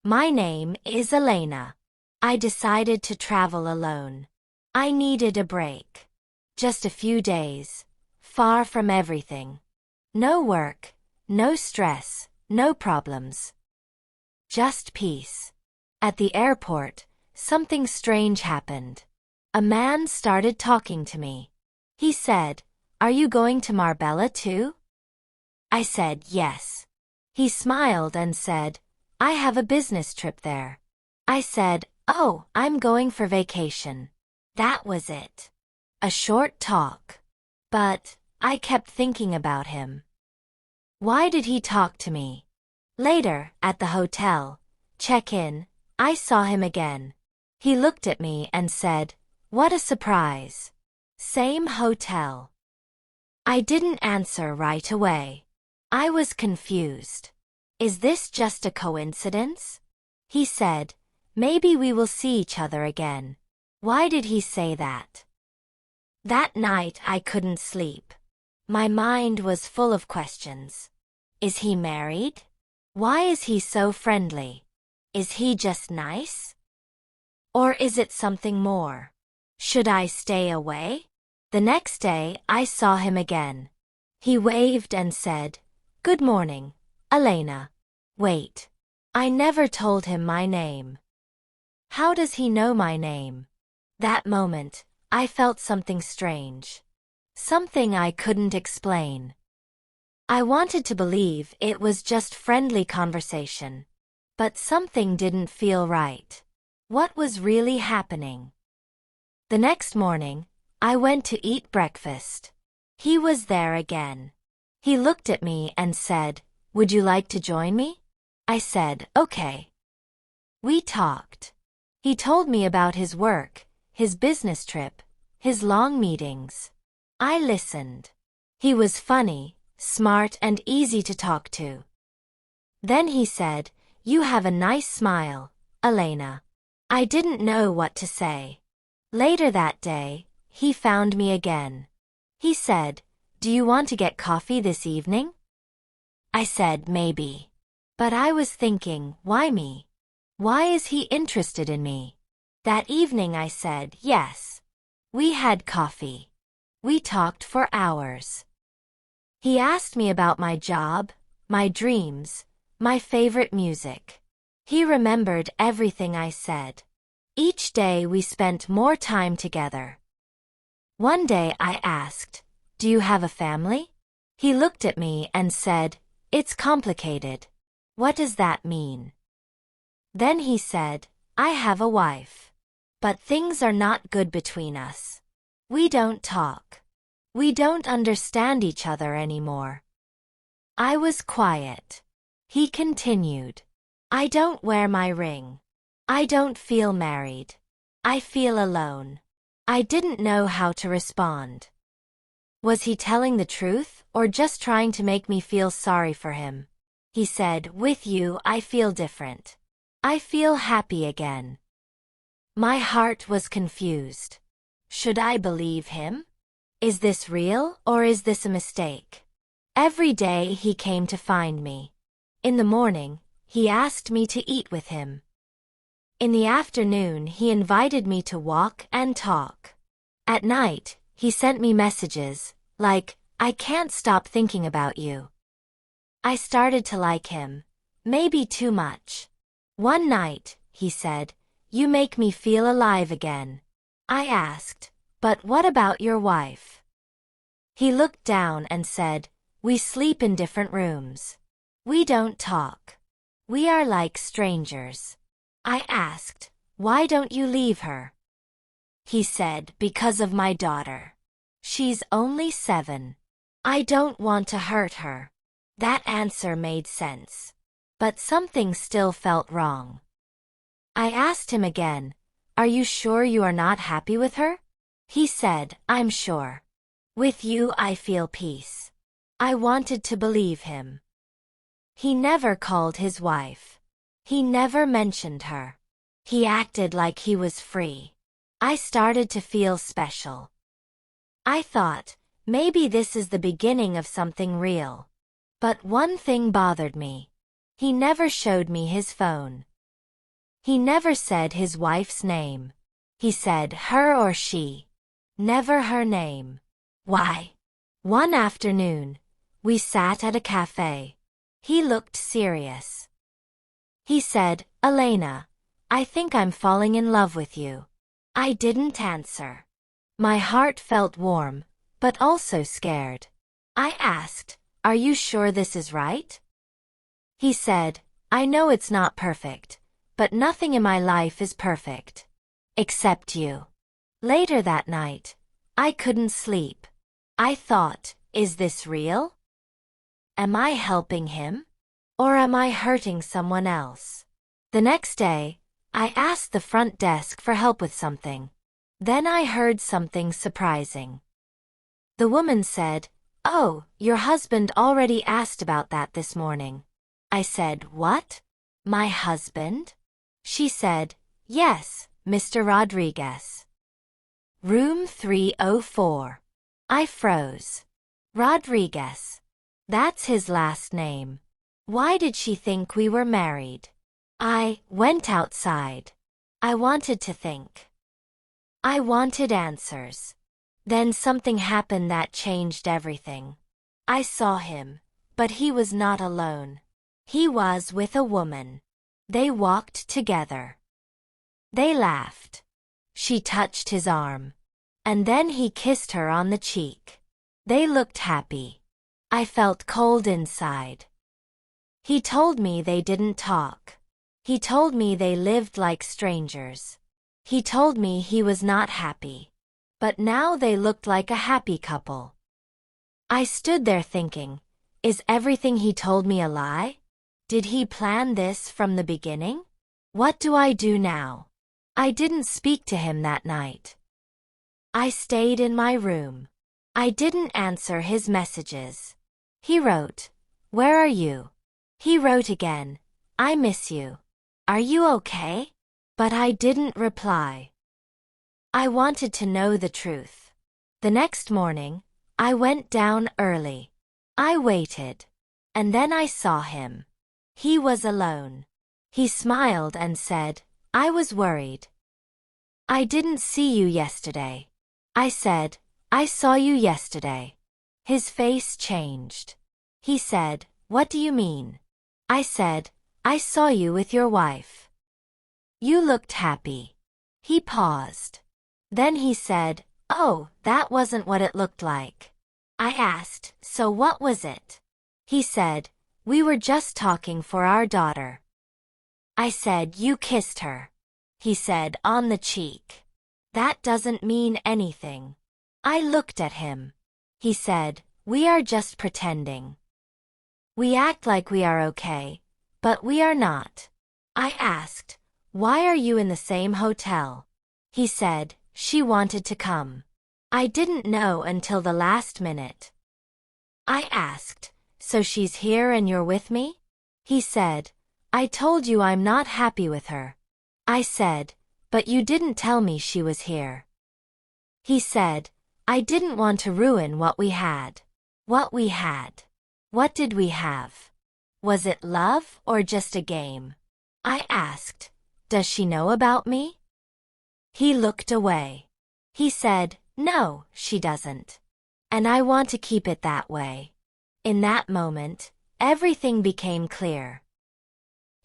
My name is Elena. I decided to travel alone. I needed a break. Just a few days, far from everything. No work, no stress, no problems. Just peace. At the airport, something strange happened. A man started talking to me. He said, "Are you going to Marbella too?" I said yes. He smiled and said, "I have a business trip there." I said, "Oh, I'm going for vacation." That was it. A short talk. But I kept thinking about him. Why did he talk to me? Later, at the hotel, check-in, I saw him again. He looked at me and said, "What a surprise." Same hotel. I didn't answer right away. I was confused. Is this just a coincidence? He said, "Maybe we will see each other again." Why did he say that? That night I couldn't sleep. My mind was full of questions. Is he married? Why is he so friendly? Is he just nice? Or is it something more? Should I stay away? The next day I saw him again. He waved and said, "Good morning, Elena." Wait. I never told him my name. How does he know my name? That moment, I felt something strange. Something I couldn't explain. I wanted to believe it was just friendly conversation. But something didn't feel right. What was really happening? The next morning, I went to eat breakfast. He was there again. He looked at me and said, "Would you like to join me?" I said, "Okay." We talked. He told me about his work, his business trip, his long meetings. I listened. He was funny, smart, and easy to talk to. Then he said, "You have a nice smile, Elena." I didn't know what to say. Later that day, he found me again. He said, "Do you want to get coffee this evening?" I said maybe. But I was thinking, why me? Why is he interested in me? That evening I said yes. We had coffee. We talked for hours. He asked me about my job, my dreams, my favorite music. He remembered everything I said. Each day we spent more time together. One day I asked, "Do you have a family?" He looked at me and said, "It's complicated." What does that mean? Then he said, "I have a wife. But things are not good between us. We don't talk. We don't understand each other anymore." I was quiet. He continued, "I don't wear my ring. I don't feel married. I feel alone." I didn't know how to respond. Was he telling the truth or just trying to make me feel sorry for him? He said, "With you, I feel different. I feel happy again." My heart was confused. Should I believe him? Is this real or is this a mistake? Every day he came to find me. In the morning, he asked me to eat with him. In the afternoon, he invited me to walk and talk. At night, he sent me messages, like, "I can't stop thinking about you." I started to like him. Maybe too much. One night, he said, "You make me feel alive again." I asked, "But what about your wife?" He looked down and said, "We sleep in different rooms. We don't talk. We are like strangers." I asked, "Why don't you leave her?" He said, "Because of my daughter. She's only 7. I don't want to hurt her." That answer made sense. But something still felt wrong. I asked him again, "Are you sure you are not happy with her?" He said, "I'm sure. With you I feel peace." I wanted to believe him. He never called his wife. He never mentioned her. He acted like he was free. I started to feel special. I thought, maybe this is the beginning of something real. But one thing bothered me. He never showed me his phone. He never said his wife's name. He said her or she. Never her name. Why? One afternoon, we sat at a cafe. He looked serious. He said, "Elena, I think I'm falling in love with you." I didn't answer. My heart felt warm, but also scared. I asked, "Are you sure this is right?" He said, "I know it's not perfect, but nothing in my life is perfect. Except you." Later that night, I couldn't sleep. I thought, is this real? Am I helping him? Or am I hurting someone else? The next day, I asked the front desk for help with something. Then I heard something surprising. The woman said, "Oh, your husband already asked about that this morning." I said, "What? My husband?" She said, "Yes, Mr. Rodriguez. Room 304. I froze. Rodriguez. That's his last name. Why did she think we were married? I went outside. I wanted to think. I wanted answers. Then something happened that changed everything. I saw him, but he was not alone. He was with a woman. They walked together. They laughed. She touched his arm. And then he kissed her on the cheek. They looked happy. I felt cold inside. He told me they didn't talk. He told me they lived like strangers. He told me he was not happy. But now they looked like a happy couple. I stood there thinking, is everything he told me a lie? Did he plan this from the beginning? What do I do now? I didn't speak to him that night. I stayed in my room. I didn't answer his messages. He wrote, "Where are you?" He wrote again, "I miss you. Are you okay?" But I didn't reply. I wanted to know the truth. The next morning, I went down early. I waited. And then I saw him. He was alone. He smiled and said, "I was worried. I didn't see you yesterday." I said, "I saw you yesterday." His face changed. He said, "What do you mean?" I said, "I saw you with your wife. You looked happy." He paused. Then he said, "Oh, that wasn't what it looked like." I asked, "So what was it?" He said, "We were just talking for our daughter." I said, "You kissed her." He said, "On the cheek. That doesn't mean anything." I looked at him. He said, "We are just pretending. We act like we are okay, but we are not." I asked, "Why are you in the same hotel?" He said, "She wanted to come." I didn't know until the last minute. I asked, "So she's here and you're with me?" He said, "I told you I'm not happy with her." I said, "But you didn't tell me she was here." He said, "I didn't want to ruin what we had." What we had. What did we have? Was it love or just a game? I asked, "Does she know about me?" He looked away. He said, "No, she doesn't. And I want to keep it that way." In that moment, everything became clear.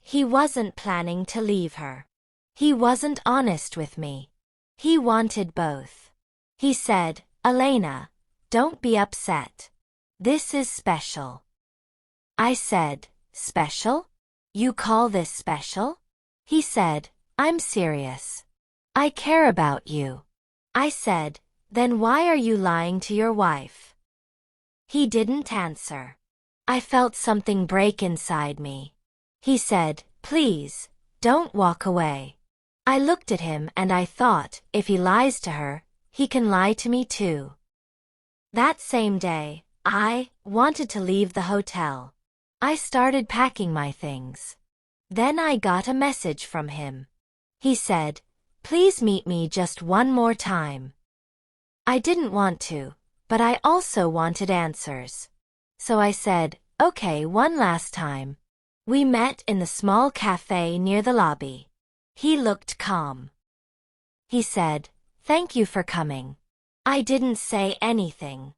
He wasn't planning to leave her. He wasn't honest with me. He wanted both. He said, "Elena, don't be upset. This is special." I said, "Special? You call this special?" He said, "I'm serious. I care about you." I said, "Then why are you lying to your wife?" He didn't answer. I felt something break inside me. He said, "Please, don't walk away." I looked at him and I thought, if he lies to her, he can lie to me too. That same day, I wanted to leave the hotel. I started packing my things. Then I got a message from him. He said, "Please meet me just one more time." I didn't want to, but I also wanted answers. So I said, "Okay, one last time." We met in the small cafe near the lobby. He looked calm. He said, "Thank you for coming." I didn't say anything.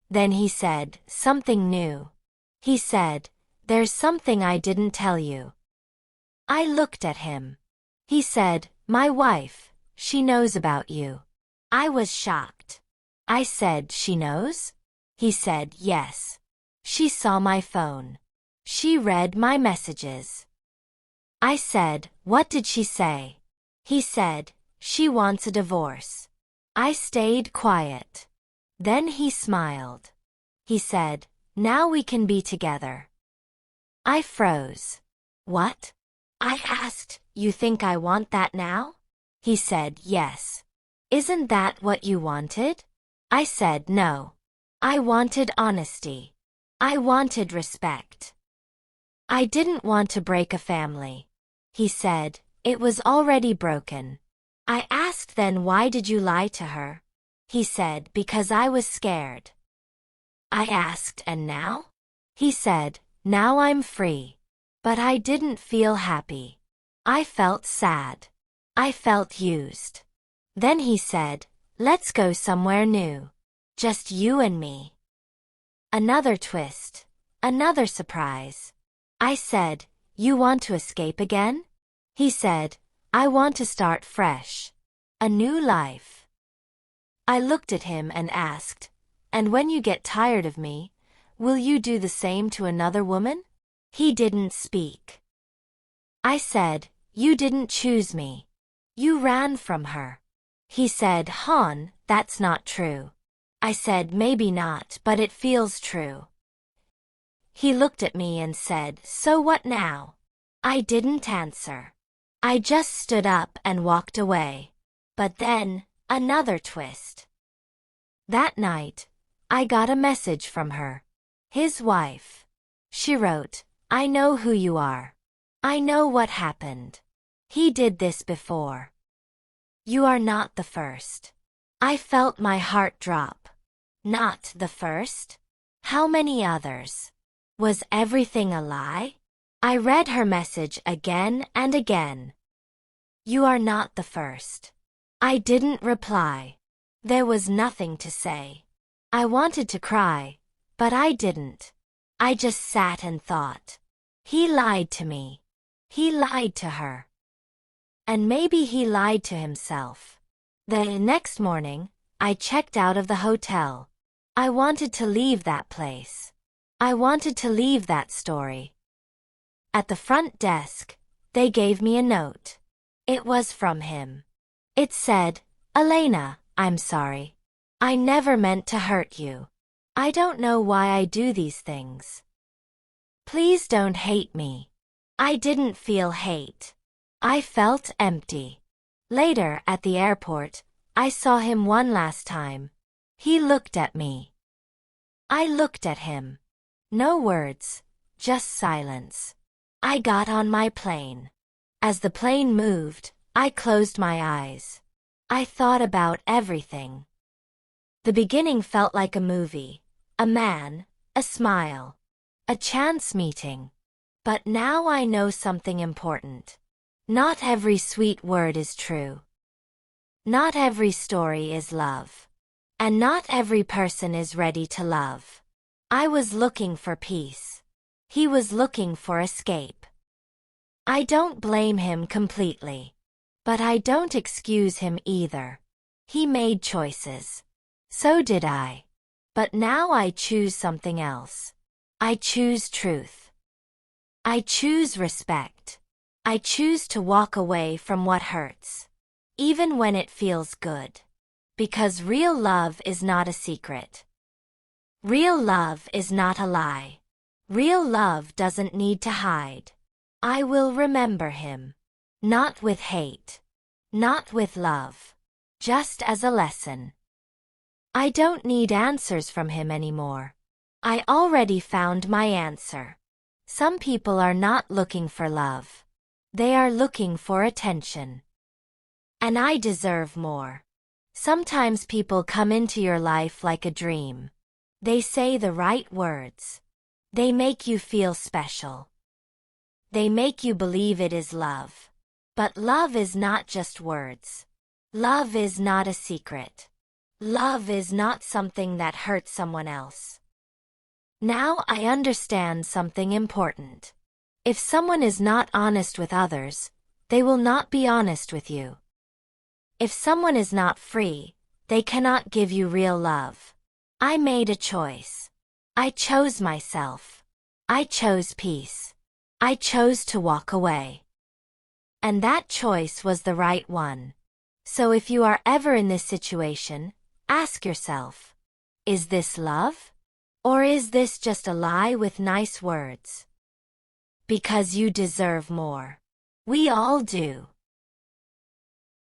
Then he said something new. He said, "There's something I didn't tell you." I looked at him. He said, "My wife, she knows about you." I was shocked. I said, "She knows?" He said, "Yes. She saw my phone. She read my messages." I said, "What did she say?" He said, "She wants a divorce." I stayed quiet. Then he smiled. He said, "Now we can be together." I froze. "What?" I asked, "You think I want that now?" He said, "Yes." "Isn't that what you wanted?" I said, "No. I wanted honesty. I wanted respect. I didn't want to break a family." He said, "It was already broken." I asked, "Then why did you lie to her?" He said, "Because I was scared." I asked, "And now?" He said, "Now I'm free." But I didn't feel happy. I felt sad. I felt used. Then he said, "Let's go somewhere new. Just you and me." Another twist. Another surprise. I said, "You want to escape again?" He said, "I want to start fresh. A new life." I looked at him and asked, "And when you get tired of me, will you do the same to another woman?" He didn't speak. I said, "You didn't choose me. You ran from her." He said, "Han, that's not true." I said, "Maybe not, but it feels true." He looked at me and said, "So what now?" I didn't answer. I just stood up and walked away. But then, another twist. That night, I got a message from her. His wife. She wrote, "I know who you are. I know what happened. He did this before. You are not the first." I felt my heart drop. Not the first? How many others? Was everything a lie? I read her message again and again. "You are not the first." I didn't reply. There was nothing to say. I wanted to cry, but I didn't. I just sat and thought. He lied to me. He lied to her. And maybe he lied to himself. The next morning, I checked out of the hotel. I wanted to leave that place. I wanted to leave that story. At the front desk, they gave me a note. It was from him. It said, "Elena, I'm sorry. I never meant to hurt you. I don't know why I do these things. Please don't hate me." I didn't feel hate. I felt empty. Later at the airport, I saw him one last time. He looked at me. I looked at him. No words, just silence. I got on my plane. As the plane moved, I closed my eyes. I thought about everything. The beginning felt like a movie. A man, a smile, a chance meeting. But now I know something important. Not every sweet word is true. Not every story is love. And not every person is ready to love. I was looking for peace. He was looking for escape. I don't blame him completely. But I don't excuse him either. He made choices. So did I. But now I choose something else. I choose truth. I choose respect. I choose to walk away from what hurts. Even when it feels good. Because real love is not a secret. Real love is not a lie. Real love doesn't need to hide. I will remember him. Not with hate. Not with love. Just as a lesson. I don't need answers from him anymore. I already found my answer. Some people are not looking for love. They are looking for attention. And I deserve more. Sometimes people come into your life like a dream. They say the right words. They make you feel special. They make you believe it is love. But love is not just words. Love is not a secret. Love is not something that hurts someone else. Now I understand something important. If someone is not honest with others, they will not be honest with you. If someone is not free, they cannot give you real love. I made a choice. I chose myself. I chose peace. I chose to walk away. And that choice was the right one. So if you are ever in this situation, ask yourself, is this love? Or is this just a lie with nice words? Because you deserve more. We all do.